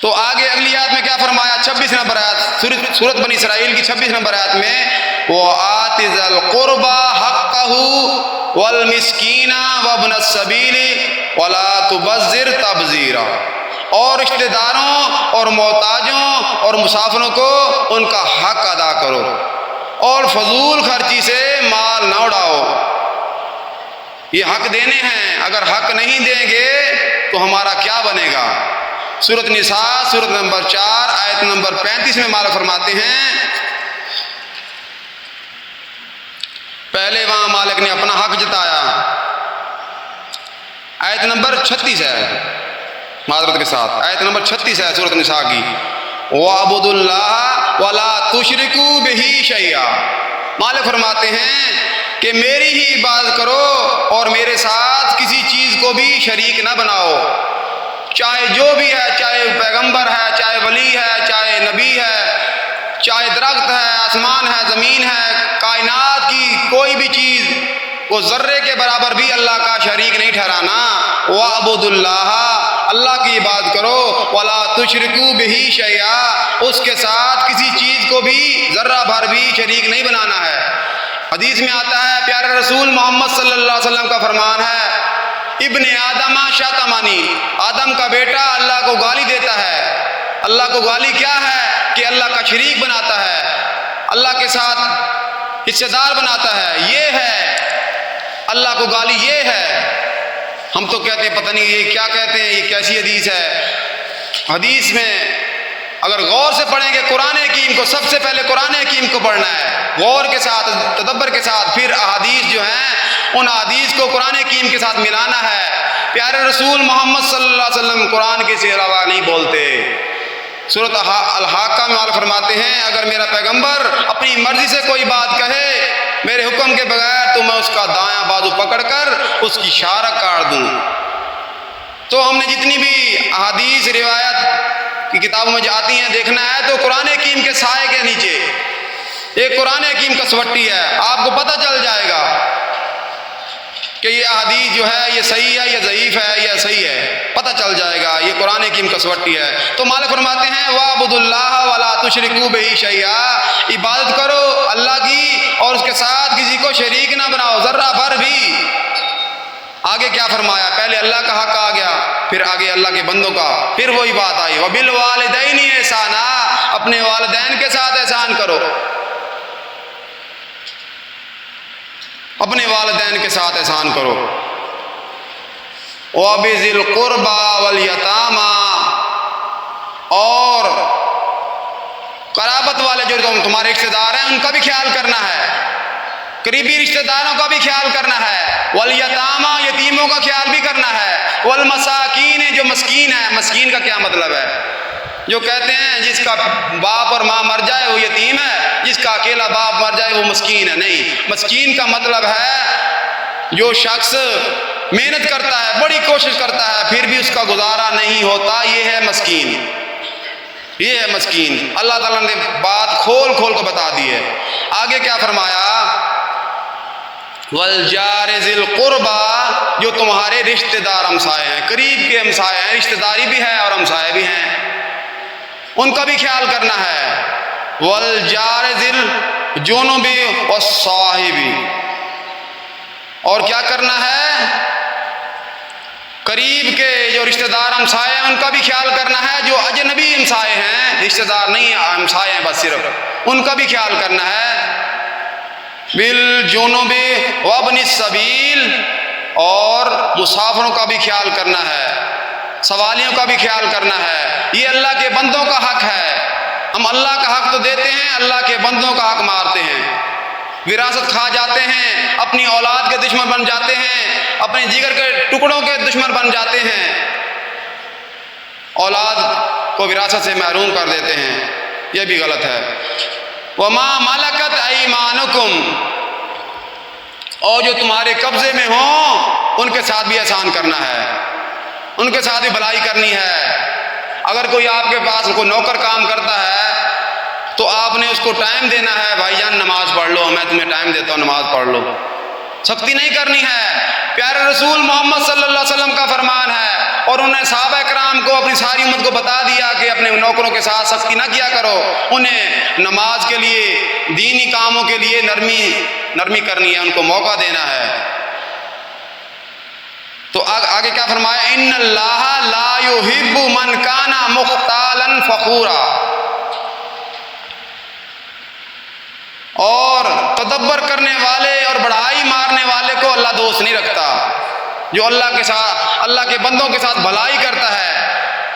تو آگے اگلی آیت میں کیا فرمایا؟ 26 نمبر آیت سورۃ بنی اسرائیل کی 26 نمبر آیت میں وَآتِ ذَا الْقُرْبَى حَقَّهُ وَالْمِسْكِينَ وَابْنَ السَّبِيلِ وَلَا تُبَذِّرْ تَبْذِيرًا، اور رشتہ داروں اور محتاجوں اور مسافروں کو ان کا حق ادا کرو اور فضول خرچی سے مال نہ اڑاؤ۔ یہ حق دینے ہیں، اگر حق نہیں دیں گے تو ہمارا کیا بنے گا؟ سورۃ نساء سورۃ نمبر 4 آیت نمبر 35 میں مالک فرماتے ہیں، پہلے وہاں مالک نے اپنا حق جتایا، آیت نمبر 36 ہے معذرت کے ساتھ، آیت نمبر 36 ہے سورۃ نساء کی، وَاعْبُدُوا اللَّهَ وَلَا تُشْرِكُوا بِهِ شَيْئًا، مالک فرماتے ہیں کہ میری ہی عبادت کرو اور میرے ساتھ کسی چیز کو بھی شریک نہ بناؤ، چاہے جو بھی ہے، چاہے پیغمبر ہے، چاہے ولی ہے، چاہے نبی ہے، چاہے درخت ہے، آسمان ہے، زمین ہے، کائنات کی کوئی بھی چیز وہ ذرے کے برابر بھی اللہ کا شریک نہیں ٹھہرانا۔ وَاعْبُدُوا اللَّهَ، اللہ کی عبادت کرو، وَلَا تُشْرِكُوا بِهِ شَيْئًا، اس کے ساتھ کسی چیز کو بھی ذرہ بھر بھی شریک نہیں بنانا ہے۔ حدیث میں آتا ہے، پیارے رسول محمد صلی اللہ علیہ وسلم کا فرمان ہے، ابن آدم شتمنی، آدم کا بیٹا اللہ کو گالی دیتا ہے۔ اللہ کو گالی کیا ہے؟ کہ اللہ کا شریک بناتا ہے، اللہ کے ساتھ حصہ دار بناتا ہے، یہ ہے اللہ کو گالی، یہ ہے۔ ہم تو کہتے ہیں پتہ نہیں یہ کیا کہتے ہیں، یہ کیسی حدیث ہے؟ حدیث میں اگر غور سے پڑھیں گے قرآن حکیم کو، سب سے پہلے قرآن حکیم کو پڑھنا ہے غور کے ساتھ، تدبر کے ساتھ، پھر احادیث جو ہیں ان احادیث کو قرآن حکیم کے ساتھ ملانا ہے۔ پیارے رسول محمد صلی اللہ علیہ وسلم قرآن کے سے علاوہ نہیں بولتے۔ سورۃ الحاقہ میں مالک فرماتے ہیں، اگر میرا پیغمبر اپنی مرضی سے کوئی بات کہے میرے حکم کے بغیر تو میں اس کا دایاں بازو پکڑ کر اس کی شارک کاٹ دوں۔ تو ہم نے جتنی بھی احادیث روایت کی کتابوں میں جاتی ہیں دیکھنا ہے تو قرآن حکیم کے سائے کے نیچے ایک قرآن حکیم کا سوٹی ہے، آپ کو پتہ چل جائے گا کہ یہ احادیث جو ہے یہ صحیح ہے، یہ ضعیف ہے، یہ صحیح ہے، پتہ چل جائے گا، یہ قرآن حکیم کا سوٹی ہے۔ تو مالک فرماتے ہیں وَاعْبُدُوا اللَّهَ وَلَا تُشْرِكُوا بِهِ شَيْئًا، عبادت کرو اللہ کی اور اس کے ساتھ کسی کو شریک نہ بناؤ ذرہ بھر بھی۔ آگے کیا فرمایا؟ پہلے اللہ کا حق آ گیا، پھر آگے اللہ کے بندوں کا، پھر وہی بات آئی وَبِالْوَالِدَيْنِ إِحْسَانًا، اپنے والدین کے ساتھ احسان کرو، اپنے والدین کے ساتھ احسان کرو۔ وَبِذِي الْقُرْبَى وَالْيَتَامَى، اور قرابت والے جو تمہارے رشتہ دار ہیں ان کا بھی خیال کرنا ہے، قریبی رشتہ داروں کا بھی خیال کرنا ہے، وَالْيَتَامَى، یتیموں کا خیال بھی کرنا ہے، وَالْمَسَاكِينِ، جو مسکین ہے۔ مسکین کا کیا مطلب ہے؟ جو کہتے ہیں جس کا باپ اور ماں مر جائے وہ یتیم ہے، جس کا اکیلا باپ مر جائے وہ مسکین ہے، نہیں، مسکین کا مطلب ہے جو شخص محنت کرتا ہے، بڑی کوشش کرتا ہے، پھر بھی اس کا گزارا نہیں ہوتا، یہ ہے مسکین، یہ ہے مسکین۔ اللہ تعالیٰ نے بات کھول کھول کو بتا دی ہے۔ آگے کیا فرمایا؟ وَالْجَارِ ذِي الْقُرْبَى، جو تمہارے رشتہ دار ہمسائے ہیں، قریب کے ہمسائے ہیں، رشتہ داری بھی ہے اور ہمسائے بھی ہیں، ان کا بھی خیال کرنا ہے۔ وَالْجَارِ ذِي الْجُنُبِ وَالصَّاحِبِ، اور کیا کرنا ہے؟ قریب کے جو رشتہ دار ہمسائے ہیں ان کا بھی خیال کرنا ہے، جو اجنبی ہمسائے ہیں، رشتہ دار نہیں ہمسائے ہیں بس صرف، ان کا بھی خیال کرنا ہے۔ بالجنوب وابن السبیل، اور مسافروں کا بھی خیال کرنا ہے، سوالیوں کا بھی خیال کرنا ہے۔ یہ اللہ کے بندوں کا حق ہے، ہم اللہ کا حق تو دیتے ہیں، اللہ کے بندوں کا حق مارتے ہیں، وراثت کھا جاتے ہیں، اپنی اولاد کے دشمن بن جاتے ہیں، اپنے جگر کے ٹکڑوں کے دشمن بن جاتے ہیں، اولاد کو وراثت سے محروم کر دیتے ہیں، یہ بھی غلط ہے۔ وَمَا مَلَكَتْ أَيْمَانُكُمْ، اور جو تمہارے قبضے میں ہوں ان کے ساتھ بھی احسان کرنا ہے، ان کے ساتھ بھی بھلائی کرنی ہے۔ اگر کوئی آپ کے پاس کوئی نوکر کام کرتا ہے تو آپ نے اس کو ٹائم دینا ہے، بھائی جان نماز پڑھ لو، میں تمہیں ٹائم دیتا ہوں نماز پڑھ لو، سختی نہیں کرنی ہے۔ پیارے رسول محمد صلی اللہ علیہ وسلم کا فرمان ہے، اور انہیں صحابہ کرام کو اپنی ساری امت کو بتا دیا کہ اپنے نوکروں کے ساتھ سختی نہ کیا کرو، انہیں نماز کے لیے، دینی کاموں کے لیے نرمی کرنی ہے، ان کو موقع دینا ہے۔ تو آگے کیا فرمایا؟ ان اللہ لا یحب من کان مختالا فخورا، اور تدبر کرنے والے اور بڑائی مارنے والے کو اللہ دوست نہیں رکھتا۔ جو اللہ کے بندوں کے ساتھ بھلائی کرتا ہے،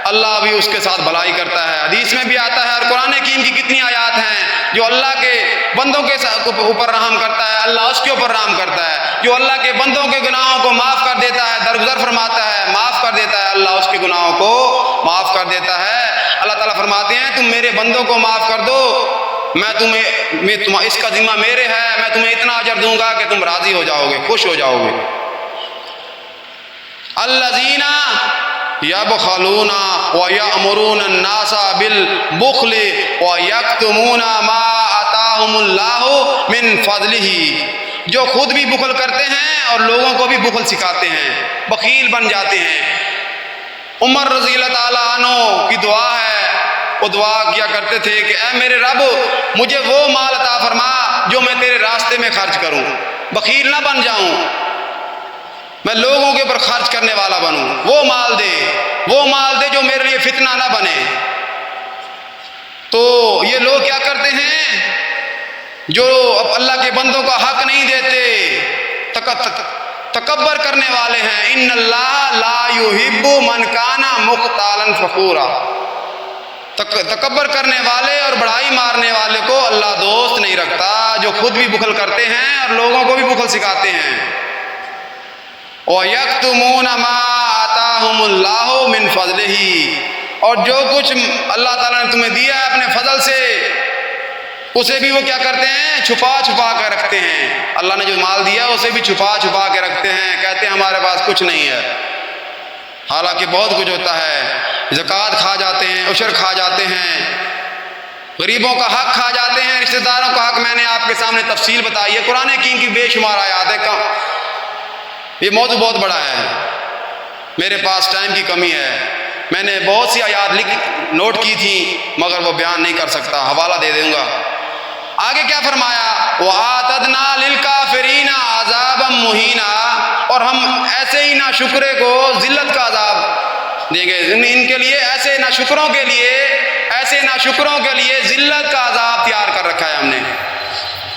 اللہ بھی اس کے ساتھ بھلائی کرتا ہے۔ حدیث میں بھی آتا ہے، اور قرآن حکیم کی کتنی آیات ہیں، جو اللہ کے بندوں کے اوپر رحم کرتا ہے، اللہ اس کے اوپر رحم کرتا ہے۔ جو اللہ کے بندوں کے گناہوں کو معاف کر دیتا ہے، درگزر فرماتا ہے، معاف کر دیتا ہے، اللہ اس کے گناہوں کو معاف کر دیتا ہے۔ اللہ تعالیٰ فرماتے ہیں تم میرے بندوں کو معاف کر دو، اس کا ذمہ میرے ہے، میں تمہیں اتنا اجر دوں گا کہ تم راضی ہو جاؤ گے، خوش ہو جاؤ گے۔ الذین یبخلون ویأمرون الناس بالبخل ویکتمون ما آتاہم اللہ من فضلہ، جو خود بھی بخل کرتے ہیں اور لوگوں کو بھی بخل سکھاتے ہیں، بخیل بن جاتے ہیں۔ عمر رضی اللہ تعالیٰ عنہ کی دعا ہے، وہ دعا کیا کرتے تھے کہ اے میرے رب، مجھے وہ مال عطا فرما جو میں تیرے راستے میں خرچ کروں، بخیل نہ بن جاؤں، میں لوگوں کے اوپر خرچ کرنے والا بنوں۔ وہ مال دے جو میرے لیے فتنہ نہ بنے۔ تو یہ لوگ کیا کرتے ہیں جو اللہ کے بندوں کا حق نہیں دیتے، تکبر کرنے والے ہیں۔ ان اللہ لا یحب من کان مختالا فخورا، تکبر کرنے والے اور بڑائی مارنے والے کو اللہ دوست نہیں رکھتا، جو خود بھی بخل کرتے ہیں اور لوگوں کو بھی بخل سکھاتے ہیں۔ وَيَكْتُمُونَ مَا آتَاهُمُ اللَّهُ مِنْ فَضْلِهِ، اور جو کچھ اللہ تعالیٰ نے تمہیں دیا ہے اپنے فضل سے، اسے بھی وہ کیا کرتے ہیں؟ چھپا کر رکھتے ہیں۔ اللہ نے جو مال دیا اسے بھی چھپا کے رکھتے ہیں، کہتے ہیں ہمارے پاس کچھ نہیں ہے، حالانکہ بہت کچھ ہوتا ہے۔ زکوٰۃ کھا جاتے ہیں، عشر کھا جاتے ہیں، غریبوں کا حق کھا جاتے ہیں، رشتہ داروں کا حق۔ میں نے آپ کے سامنے تفصیل بتائی ہے، قرآن حکیم کی بے شمار آیات ہے۔ یہ موضوع بہت بڑا ہے، میرے پاس ٹائم کی کمی ہے، میں نے بہت سی آیات نوٹ کی تھی مگر وہ بیان نہیں کر سکتا، حوالہ دے دوں گا۔ آگے کیا فرمایا؟ وَآتَدْنَا لِلْكَافِرِينَ عَذَابًا مُهِينًا، اور ہم ایسے ہی ناشکرے کو ذلت کا عذاب دیں گے، ان کے لیے ایسے ناشکروں کے لیے ذلت کا عذاب تیار کر رکھا ہے ہم نے،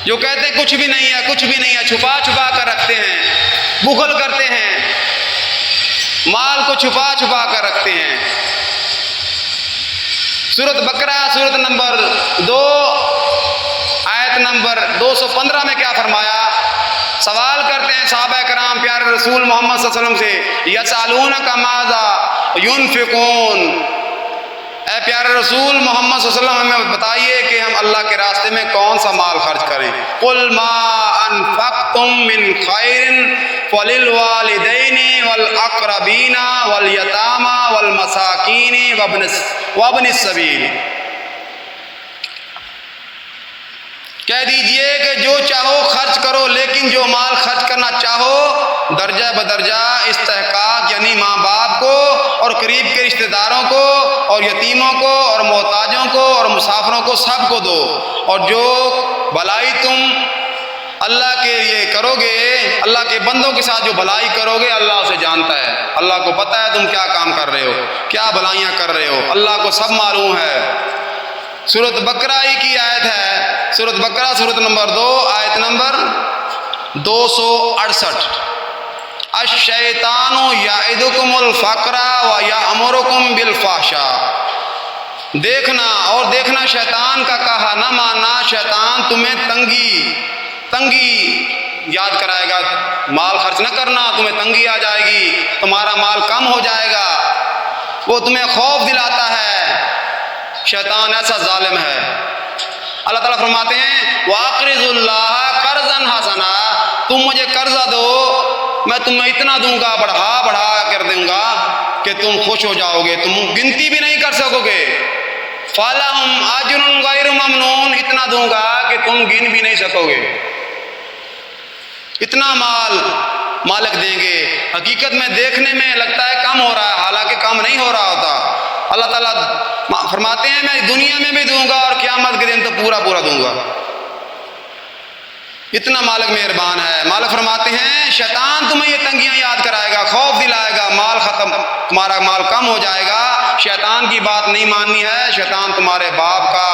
جو کہتے ہیں کچھ بھی نہیں ہے، چھپا کر رکھتے ہیں، بخل کرتے ہیں، مال کو چھپا کر رکھتے ہیں۔ سورۃ بقرہ سورۃ نمبر 2 آیت نمبر 215 میں کیا فرمایا؟ سوال کرتے ہیں صحابہ کرام پیارے رسول محمد صلی اللہ علیہ وسلم سے، یسألونک ماذا ینفقون، اے پیارے رسول محمد صلی اللہ علیہ وسلم ہمیں بتائیے کہ ہم اللہ کے راستے میں کون سا مال خرچ کریں۔ قل ما انفقتم من خیر فللوالدین والاقربین والیتامى والمساکین وابن السبیل، کہہ دیجئے کہ جو چاہو خرچ کرو، لیکن جو مال خرچ کرنا چاہو درجہ بدرجہ استحقاق یعنی ماں باپ کو اور قریب کے رشتہ داروں کو اور یتیموں کو اور محتاجوں کو اور مسافروں کو سب کو دو، اور جو بھلائی تم اللہ کے لیے کرو گے، اللہ کے بندوں کے ساتھ جو بھلائی کرو گے اللہ اسے جانتا ہے، اللہ کو پتہ ہے تم کیا کام کر رہے ہو، کیا بھلائیاں کر رہے ہو، اللہ کو سب معلوم ہے۔ سورۃ بقرہ ہی کی آیت ہے، سورۃ بقرہ سورۃ نمبر 2 آیت نمبر 268، الشیطان یعدکم الفقر ویأمرکم بالفحشاء، دیکھنا شیطان کا کہا نہ ماننا، شیطان تمہیں تنگی یاد کرائے گا، مال خرچ نہ کرنا، تمہیں تنگی آ جائے گی، تمہارا مال کم ہو جائے گا، وہ تمہیں خوف دلاتا ہے، شیطان ایسا ظالم ہے۔ اللہ تعالیٰ فرماتے ہیں وَأَقْرِضُ اللَّهَ قَرْضًا حَسَنًا، تم مجھے قرضہ دو، میں تمہیں اتنا دوں گا، بڑھا کر دوں گا کہ تم خوش ہو جاؤ گے، تم گنتی بھی نہیں کر سکو گے، فَلَهُمْ أَجْرٌ غَيْرُ مَمْنُونٍ، اتنا دوں گا کہ تم گن بھی نہیں سکو گے۔ اتنا مال مالک دیں گے، حقیقت میں دیکھنے میں لگتا ہے کم ہو رہا ہے، حالانکہ کم نہیں ہو رہا ہوتا۔ اللہ تعالیٰ فرماتے ہیں میں دنیا میں بھی دوں گا اور قیامت کے دن تو پورا پورا دوں گا۔ اتنا مالک مہربان ہے۔ مالک فرماتے ہیں شیطان تمہیں یہ تنگیاں یاد کرائے گا، خوف دلائے گا، مال ختم، تمہارا مال کم ہو جائے گا۔ شیطان کی بات نہیں ماننی ہے۔ شیطان تمہارے باپ کا،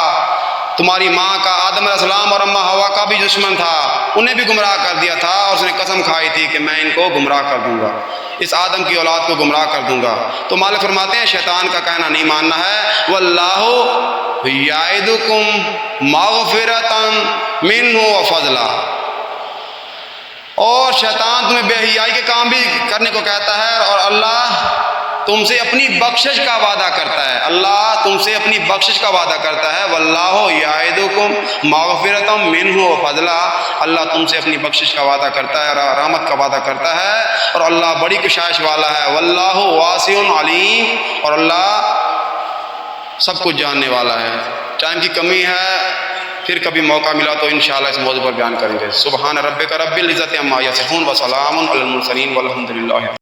تمہاری ماں کا، آدم علیہ السلام اور اماں ہوا کا بھی دشمن تھا، انہیں بھی گمراہ کر دیا تھا، اور اس نے قسم کھائی تھی کہ میں ان کو گمراہ کر دوں گا، اس آدم کی اولاد کو گمراہ کر دوں گا۔ تو مالک فرماتے ہیں شیطان کا کہنا نہیں ماننا ہے۔ واللہ یعدکم مغفرۃ منہ وفضلا، اور شیطان تمہیں بے حیائی کے کام بھی کرنے کو کہتا ہے، اور اللہ تم سے اپنی بخشش کا وعدہ کرتا ہے۔ اللہ تم سے اپنی بخشش کا وعدہ کرتا ہے۔ واللہ یعدکم مغفرۃ منہ وفضلا، اللہ تم سے اپنی بخشش کا وعدہ کرتا ہے اور رحمت کا وعدہ کرتا ہے، اور اللہ بڑی کشائش والا ہے۔ واللہ واسع علیم، اور اللہ سب کچھ جاننے والا ہے۔ ٹائم کی کمی ہے، پھر کبھی موقع ملا تو انشاءاللہ اس موضوع پر بیان کریں گے۔ سبحان ربک رب العزت عما یصفون وسلام علی المرسلین والحمد للہ۔